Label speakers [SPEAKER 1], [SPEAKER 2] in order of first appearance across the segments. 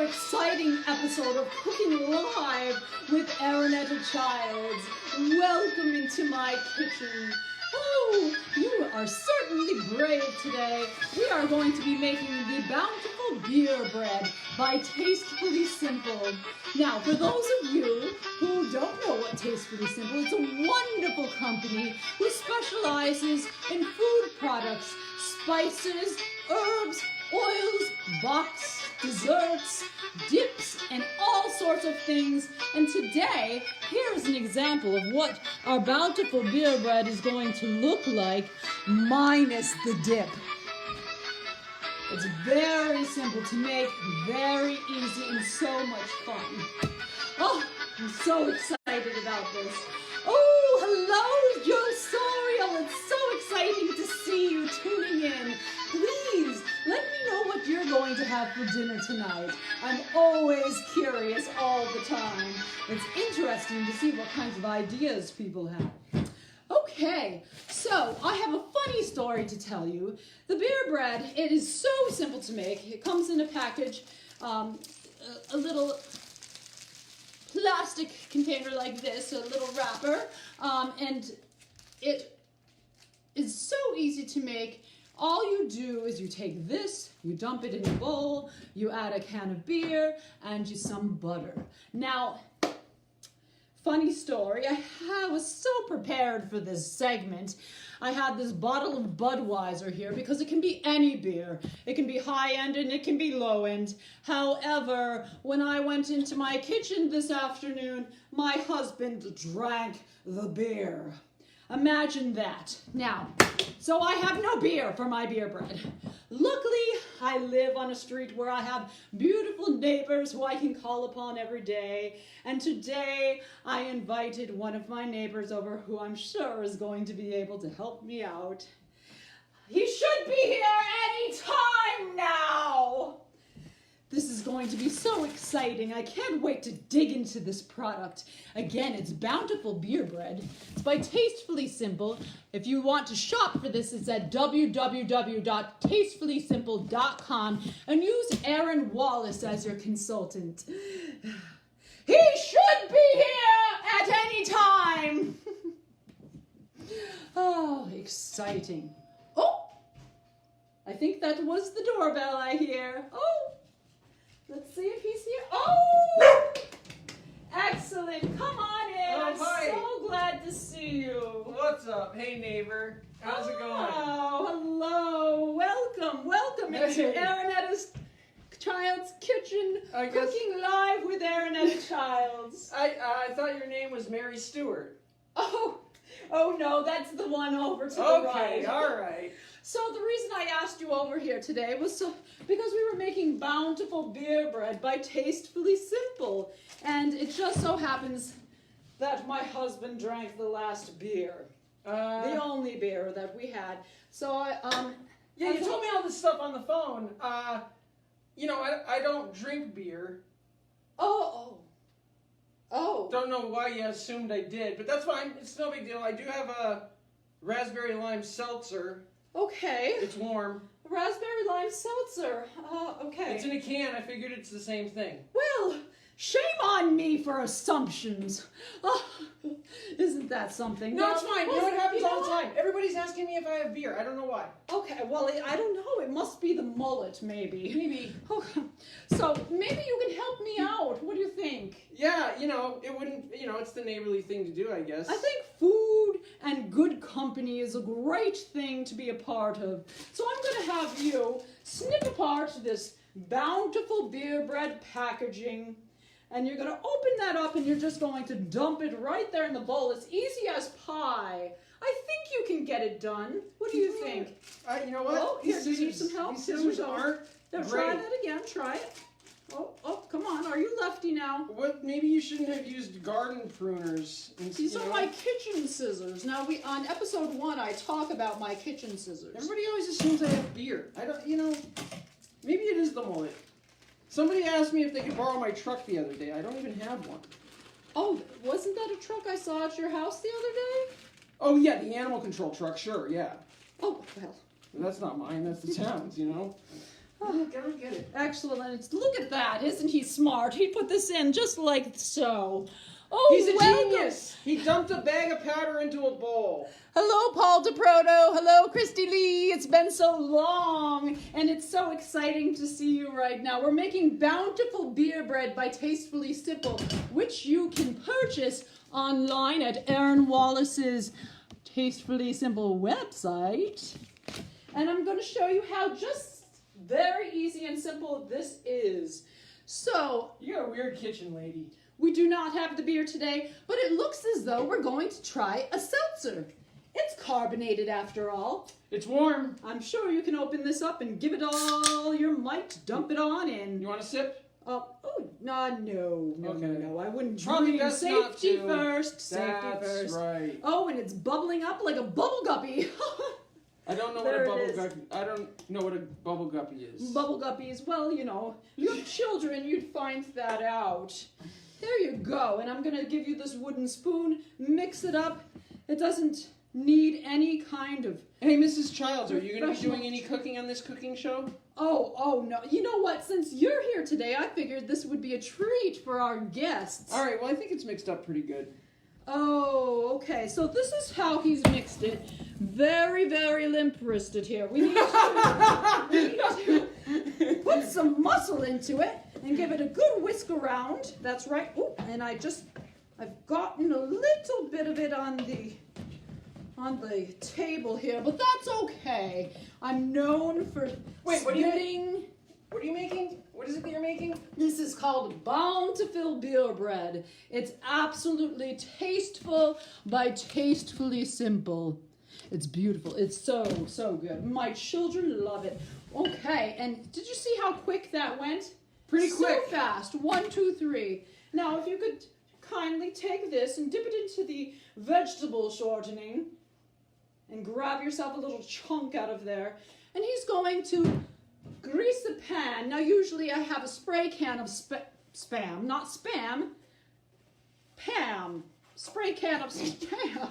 [SPEAKER 1] exciting episode of Cooking Live with Erinetta Child. Welcome into my kitchen. Oh, you are certainly brave today. We are going to be making the Bountiful beer bread by Tastefully Simple. Now, for those of you who don't know what Tastefully Simple is, it's a wonderful company who specializes in food products, spices, herbs, oils, box, desserts, dips, and all sorts of things. And today, here's an example of what our Bountiful beer bread is going to look like, minus the dip. It's very simple to make, very easy, and so much fun. Oh, I'm so excited about this. Oh, hello, Joe Soriel. It's so exciting to see you tuning in. Please, let me know what you're going to have for dinner tonight. I'm always curious all the time. It's interesting to see what kinds of ideas people have. Okay, so I have a funny story to tell you. The beer bread, it is so simple to make. It comes in a package, a little plastic container like this, a little wrapper, and it is so easy to make. All you do is you take this, you dump it in a bowl, you add a can of beer, and some butter. Now, funny story, I was so prepared for this segment. I had this bottle of Budweiser here because it can be any beer. It can be high-end and it can be low-end. However, when I went into my kitchen this afternoon, my husband drank the beer. Imagine that. Now, so I have no beer for my beer bread. Luckily, I live on a street where I have beautiful neighbors who I can call upon every day. And today, I invited one of my neighbors over who I'm sure is going to be able to help me out. He should be here any time now. This is going to be so exciting. I can't wait to dig into this product. Again, it's Bountiful beer bread. It's by Tastefully Simple. If you want to shop for this, it's at www.tastefullysimple.com and use Erin Wallace as your consultant. He should be here at any time. Oh, exciting. Oh, I think that was the doorbell I hear. Oh. Let's see if he's here. Oh! Excellent. Come on in.
[SPEAKER 2] Oh,
[SPEAKER 1] I'm
[SPEAKER 2] hi.
[SPEAKER 1] so glad to see you.
[SPEAKER 2] What's up? Hey, neighbor. How's it going?
[SPEAKER 1] Oh, hello. Welcome. Welcome into Erinetta Child's kitchen. Cooking live with Erinetta Child.
[SPEAKER 2] I thought your name was Mary Stewart.
[SPEAKER 1] Oh no, that's the one over to the right.
[SPEAKER 2] Okay, all right.
[SPEAKER 1] So the reason I asked you over here today was because we were making Bountiful beer bread by Tastefully Simple. And it just so happens that my husband drank the last beer. The only beer that we had. So
[SPEAKER 2] Yeah, you told me all this stuff on the phone. You know, I don't drink beer.
[SPEAKER 1] Oh.
[SPEAKER 2] Don't know why you assumed I did, but that's fine. It's no big deal. I do have a raspberry lime seltzer.
[SPEAKER 1] Okay.
[SPEAKER 2] It's warm.
[SPEAKER 1] Raspberry lime seltzer. Okay.
[SPEAKER 2] It's in a can. I figured it's the same thing.
[SPEAKER 1] Well, shame on me for assumptions. Oh, isn't that something?
[SPEAKER 2] No, it's fine. You know what happens all the
[SPEAKER 1] what?
[SPEAKER 2] time? Everybody's asking me if I have beer. I don't know why.
[SPEAKER 1] Okay, well, I don't know. It must be the mullet, maybe.
[SPEAKER 2] Maybe.
[SPEAKER 1] Okay. So maybe you can help me out. What do you think?
[SPEAKER 2] Yeah, you know, it wouldn't, you know, it's the neighborly thing to do, I guess.
[SPEAKER 1] I think food and good company is a great thing to be a part of. So I'm going to have you snip apart this Bountiful beer bread packaging. And you're going to open that up and you're just going to dump it right there in the bowl. It's easy as pie. I think you can get it done. What do you think?
[SPEAKER 2] You know what?
[SPEAKER 1] Oh, here, do you need some help?
[SPEAKER 2] These scissors aren't
[SPEAKER 1] Now,
[SPEAKER 2] great.
[SPEAKER 1] try that again. Try it. Oh, come on. Are you lefty now?
[SPEAKER 2] What? Maybe you shouldn't have used garden pruners.
[SPEAKER 1] These are my kitchen scissors. Now, on episode 1, I talk about my kitchen scissors.
[SPEAKER 2] Everybody always assumes I have beer. I don't, you know, maybe it is the mullet. Somebody asked me if they could borrow my truck the other day. I don't even have one.
[SPEAKER 1] Oh, wasn't that a truck I saw at your house the other day?
[SPEAKER 2] Oh, yeah, the animal control truck, sure, yeah.
[SPEAKER 1] Oh, well.
[SPEAKER 2] But that's not mine, that's the town's, you know. I don't get it.
[SPEAKER 1] Excellent. Look at that. Isn't he smart? He put this in just like so. Oh,
[SPEAKER 2] He's a
[SPEAKER 1] welcome.
[SPEAKER 2] genius. He dumped a bag of powder into a bowl.
[SPEAKER 1] Hello, Paul DeProto. Hello, Christy Lee. It's been so long, and it's so exciting to see you right now. We're making Bountiful beer bread by Tastefully Simple, which you can purchase online at Erin Wallace's Tastefully Simple website. And I'm going to show you how just very easy and simple this is. So,
[SPEAKER 2] You're a weird kitchen lady.
[SPEAKER 1] we do not have the beer today, but it looks as though we're going to try a seltzer. It's carbonated after all.
[SPEAKER 2] It's warm.
[SPEAKER 1] I'm sure you can open this up and give it all your might. Dump it on in.
[SPEAKER 2] You want a sip?
[SPEAKER 1] No. I wouldn't
[SPEAKER 2] Probably
[SPEAKER 1] dream.
[SPEAKER 2] best not
[SPEAKER 1] Safety
[SPEAKER 2] to.
[SPEAKER 1] first. Safety
[SPEAKER 2] That's
[SPEAKER 1] first.
[SPEAKER 2] right.
[SPEAKER 1] Oh, and it's bubbling up like a bubble guppy.
[SPEAKER 2] I don't know
[SPEAKER 1] There
[SPEAKER 2] what a
[SPEAKER 1] it
[SPEAKER 2] bubble guppy. I don't know what a bubble guppy is.
[SPEAKER 1] Bubble guppies. Well, you know, you have children, you'd find that out. There you go. And I'm going to give you this wooden spoon. Mix it up. It doesn't need any kind of...
[SPEAKER 2] Hey, Mrs. Childs, are you going to be
[SPEAKER 1] Professional.
[SPEAKER 2] doing any cooking on this cooking show?
[SPEAKER 1] Oh, no. You know what? Since you're here today, I figured this would be a treat for our guests.
[SPEAKER 2] All right. Well, I think it's mixed up pretty good.
[SPEAKER 1] Oh, okay. So this is how he's mixed it. Very, very limp-wristed here. We need to put some muscle into it and give it a good whisk around. That's right. Oh, and I've gotten a little bit of it on the table here, but that's okay. I'm known for
[SPEAKER 2] Wait, what are you
[SPEAKER 1] spitting.
[SPEAKER 2] What are you making? What is it that you're making?
[SPEAKER 1] This is called Bountiful beer bread. It's absolutely tasteful by Tastefully Simple. It's beautiful. It's so, so good. My children love it. Okay, and did you see how quick that went?
[SPEAKER 2] Pretty quick.
[SPEAKER 1] So fast. 1, 2, 3. Now, if you could kindly take this and dip it into the vegetable shortening and grab yourself a little chunk out of there. And he's going to grease the pan. Now, usually I have a spray can of spam, not spam, Pam. Spray can of spam.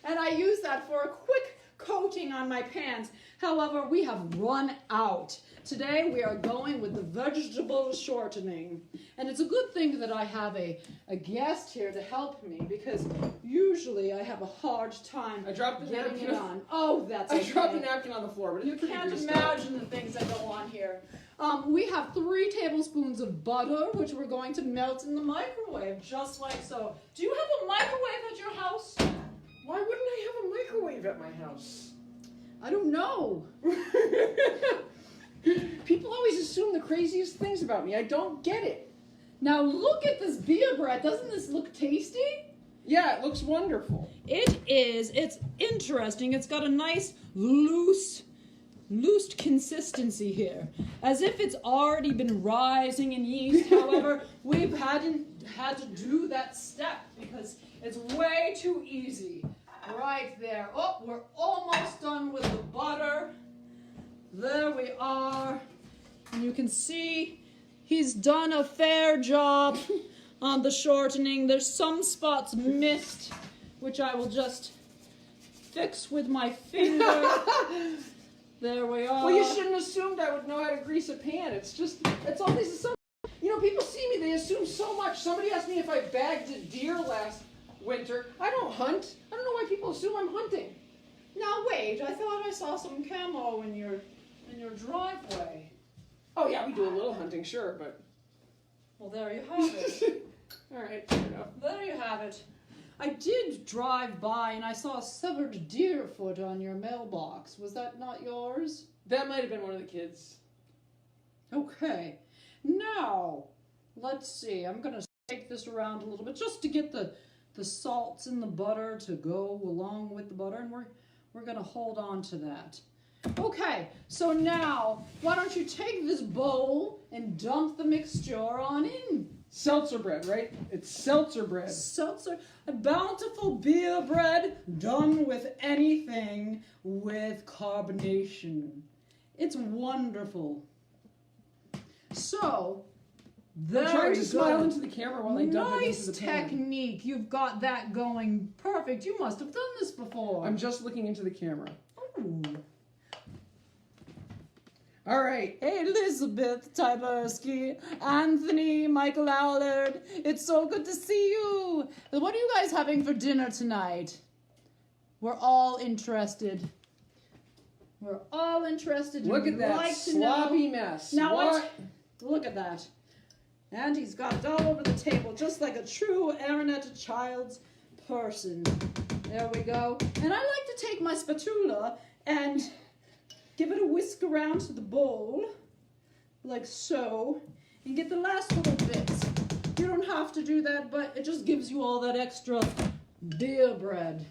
[SPEAKER 1] And I use that for a quick coating on my pans. However, we have run out. Today we are going with the vegetable shortening. And it's a good thing that I have a guest here to help me, because usually I have a hard time
[SPEAKER 2] I dropped the
[SPEAKER 1] getting
[SPEAKER 2] napkin.
[SPEAKER 1] it on. Oh, that's
[SPEAKER 2] I
[SPEAKER 1] okay.
[SPEAKER 2] dropped the napkin on the floor, but
[SPEAKER 1] You
[SPEAKER 2] it's pretty
[SPEAKER 1] can't
[SPEAKER 2] greased
[SPEAKER 1] imagine the things that go on here. We have 3 tablespoons of butter, which we're going to melt in the microwave, just like so. Do you have a microwave at your house?
[SPEAKER 2] Why wouldn't I have a microwave at my house?
[SPEAKER 1] I don't know.
[SPEAKER 2] People always assume the craziest things about me. I don't get it.
[SPEAKER 1] Now look at this beer bread. Doesn't this look tasty?
[SPEAKER 2] Yeah, it looks wonderful.
[SPEAKER 1] It is. It's interesting. It's got a nice loose consistency here, as if it's already been rising in yeast. However, we've hadn't had to do that step because it's way too easy. Right there. Oh, we're almost done with the butter. There we are. And you can see he's done a fair job on the shortening. There's some spots missed, which I will just fix with my finger. There we are.
[SPEAKER 2] Well, you shouldn't have assumed I would know how to grease a pan. It's always assumption. You know, people see me, they assume so much. Somebody asked me if I bagged a deer last winter. I don't hunt. I don't know why people assume I'm hunting.
[SPEAKER 1] Now wait, I thought I saw some camo in your driveway.
[SPEAKER 2] Oh yeah, we do a little hunting, sure, but...
[SPEAKER 1] Well, there you have it.
[SPEAKER 2] All right, fair enough.
[SPEAKER 1] There you have it. I did drive by and I saw a severed deer foot on your mailbox. Was that not yours?
[SPEAKER 2] That might have been one of the kids.
[SPEAKER 1] Okay. Now, let's see. I'm going to shake this around a little bit just to get the salts in the butter to go along with the butter, and we're going to hold on to that. Okay, so now, why don't you take this bowl and dump the mixture on in?
[SPEAKER 2] Seltzer bread, right? It's seltzer bread.
[SPEAKER 1] Seltzer, a Bountiful beer bread done with anything with carbonation. It's wonderful. So, there
[SPEAKER 2] I'm trying to
[SPEAKER 1] you
[SPEAKER 2] smile
[SPEAKER 1] go.
[SPEAKER 2] into the camera while I dump it
[SPEAKER 1] Nice
[SPEAKER 2] into the pan.
[SPEAKER 1] technique. You've got that going perfect. You must have done this before.
[SPEAKER 2] I'm just looking into the camera.
[SPEAKER 1] Ooh. All right, Elizabeth Tyberski, Anthony, Michael Allard, it's so good to see you. What are you guys having for dinner tonight? We're all interested. We're all interested.
[SPEAKER 2] Look at that sloppy mess.
[SPEAKER 1] Now what? Look at that. And he's got it all over the table, just like a true Erinetta Child's person. There we go. And I like to take my spatula and give it a whisk around to the bowl, like so, and get the last little bits. You don't have to do that, but it just gives you all that extra beer bread.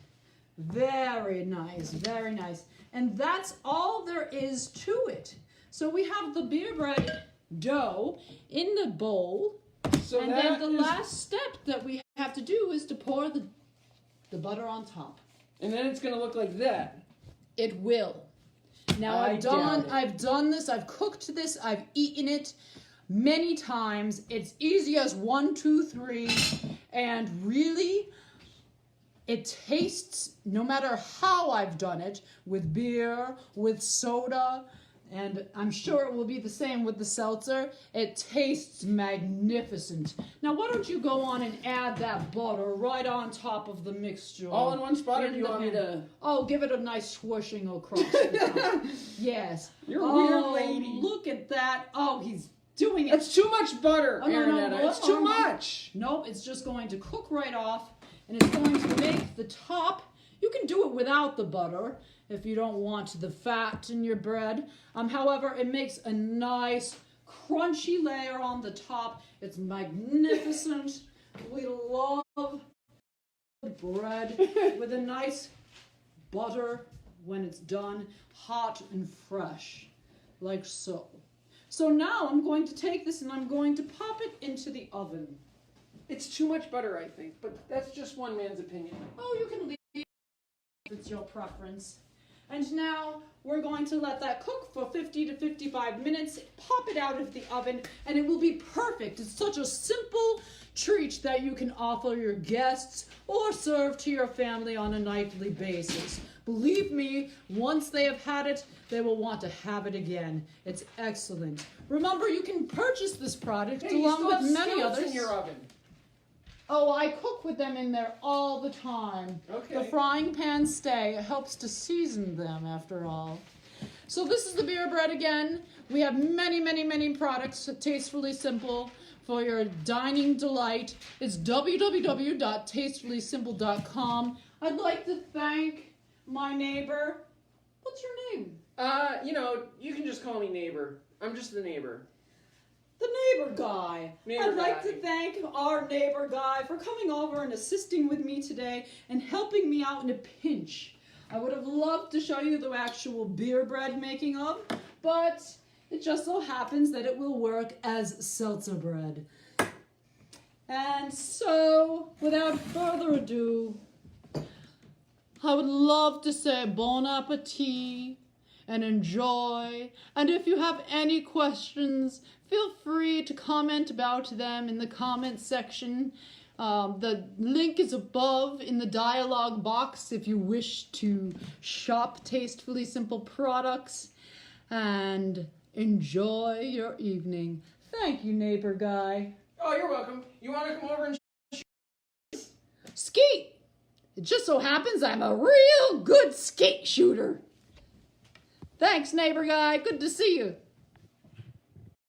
[SPEAKER 1] Very nice, very nice. And that's all there is to it. So we have the beer bread dough in the bowl,
[SPEAKER 2] So
[SPEAKER 1] and then the last step that we have to do is to pour the butter on top.
[SPEAKER 2] And then it's gonna look like that.
[SPEAKER 1] It will. Now I've done this, I've cooked this, I've eaten it many times. It's easy as 1, 2, 3, and really, it tastes, no matter how I've done it, with beer, with soda, and I'm sure it will be the same with the seltzer. It tastes magnificent. Now, why don't you go on and add that butter right on top of the mixture?
[SPEAKER 2] All in one spot, or do you want me to?
[SPEAKER 1] Oh, give it a nice swooshing across. Yes.
[SPEAKER 2] You're a weird lady.
[SPEAKER 1] Look at that. Oh, he's doing it.
[SPEAKER 2] That's too much butter, Erinetta. It's too much.
[SPEAKER 1] Nope, it's just going to cook right off, and it's going to make the top. You can do it without the butter if you don't want the fat in your bread. However, it makes a nice crunchy layer on the top. It's magnificent. We love bread with a nice butter when it's done, hot and fresh, like so. So now I'm going to take this and I'm going to pop it into the oven.
[SPEAKER 2] It's too much butter, I think, but that's just one man's opinion.
[SPEAKER 1] Oh, you can leave it if it's your preference. And now we're going to let that cook for 50 to 55 minutes, pop it out of the oven, and it will be perfect. It's such a simple treat that you can offer your guests or serve to your family on a nightly basis. Believe me, once they have had it, they will want to have it again. It's excellent. Remember, you can purchase this product along with many others.
[SPEAKER 2] In your oven.
[SPEAKER 1] Oh, I cook with them in there all the time.
[SPEAKER 2] Okay.
[SPEAKER 1] The frying pan stay. It helps to season them, after all. So this is the beer bread again. We have many, many, many products at Tastefully Simple for your dining delight. It's www.tastefullysimple.com. I'd like to thank my neighbor. What's your name?
[SPEAKER 2] You can just call me neighbor. I'm just the neighbor.
[SPEAKER 1] The neighbor guy. I'd like to thank our neighbor guy for coming over and assisting with me today and helping me out in a pinch. I would have loved to show you the actual beer bread making of, but it just so happens that it will work as seltzer bread. And so, without further ado, I would love to say bon appetit and enjoy. And if you have any questions, feel free to comment about them in the comment section. The link is above in the dialogue box if you wish to shop Tastefully Simple products. And enjoy your evening. Thank you, neighbor guy.
[SPEAKER 2] Oh, you're welcome. You want to come over and
[SPEAKER 1] Skeet! It just so happens I'm a real good skeet shooter. Thanks, neighbor guy. Good to see you.